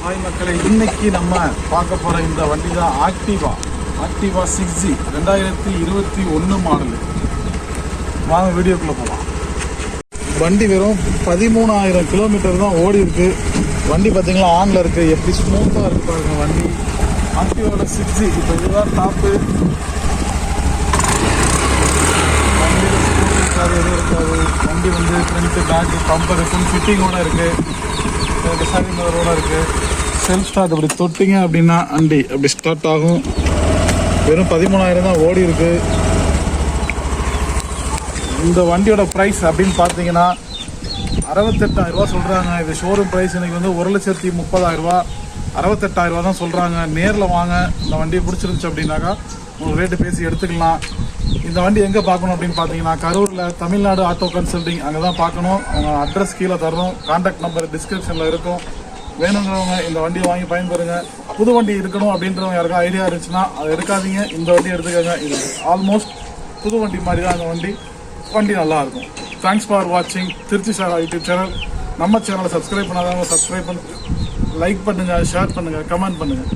Hi மக்களை, இன்னைக்கு நம்ம பார்க்க போகிற இந்த வண்டி தான் ஆக்டிவா 6G 2021 மாடலு. வாங்க வீடியோக்குள்ளே போகலாம். வண்டி வெறும் 13,000 கிலோமீட்டர் தான் ஓடி இருக்கு. வண்டி பார்த்தீங்களா ஆனில் இருக்குது. எப்படி ஸ்மூத்தாக இருக்குது பாருங்க வண்டி. ஆக்டிவாவோட 6G இப்போ இதுதான் டாப்பு. வண்டியில் ஸ்கூட்டி இருக்காது, எதுவும் இருக்காது. வண்டி வந்து ஃப்ரண்ட்டு பேக்கு பம்பர் ஃபுல் ஃபிட்டிங்கோடு இருக்குது. டிசைனிங் கலரோட இருக்குது. செல்ஃப் ஸ்டார்ட் அப்படி தொட்டிங்க அப்படின்னா வண்டி அப்படி ஸ்டார்ட் ஆகும். வெறும் 13,000 தான் ஓடி இருக்கு. இந்த வண்டியோட ப்ரைஸ் அப்படின்னு பார்த்தீங்கன்னா 68,000 சொல்கிறாங்க. இது ஷோரூம் ப்ரைஸ் இன்னைக்கு வந்து 1,30,30,000, 68,000 தான் சொல்கிறாங்க. நேரில் வாங்க. இந்த வண்டியை பிடிச்சிருந்துச்சு அப்படின்னாக்கா உங்களுக்கு ரேட்டு பேசி எடுத்துக்கலாம். இந்த வண்டி எங்கே பார்க்கணும் அப்படின்னு பார்த்தீங்கன்னா கரூரில் தமிழ்நாடு ஆட்டோ கன்சல்டிங் அங்கே தான் பார்க்கணும். அவங்க அட்ரஸ் கீழே தரணும். கான்டாக்ட் நம்பர் டிஸ்கிரிப்ஷனில் இருக்கும். வேணுங்கிறவங்க இந்த வண்டியை வாங்கி பயன்பெறுங்க. புது வண்டி இருக்கணும் அப்படின்றவங்க யாருக்கும் ஐடியா இருந்துச்சுன்னா அதை எடுக்காதீங்க, இந்த வண்டி எடுத்துக்கோங்க. இது ஆல்மோஸ்ட் புது வண்டி மாதிரி தான் இந்த வண்டி நல்லாயிருக்கும். தேங்க்ஸ் ஃபார் வாட்சிங் திருச்சி சார் யூடியூப் சேனல். நம்ம சேனலை சப்ஸ்கிரைப் பண்ணாதவங்க சப்ஸ்கிரைப் பண்ணுங்கள், லைக் பண்ணுங்கள், ஷேர் பண்ணுங்கள், கமெண்ட் பண்ணுங்கள்.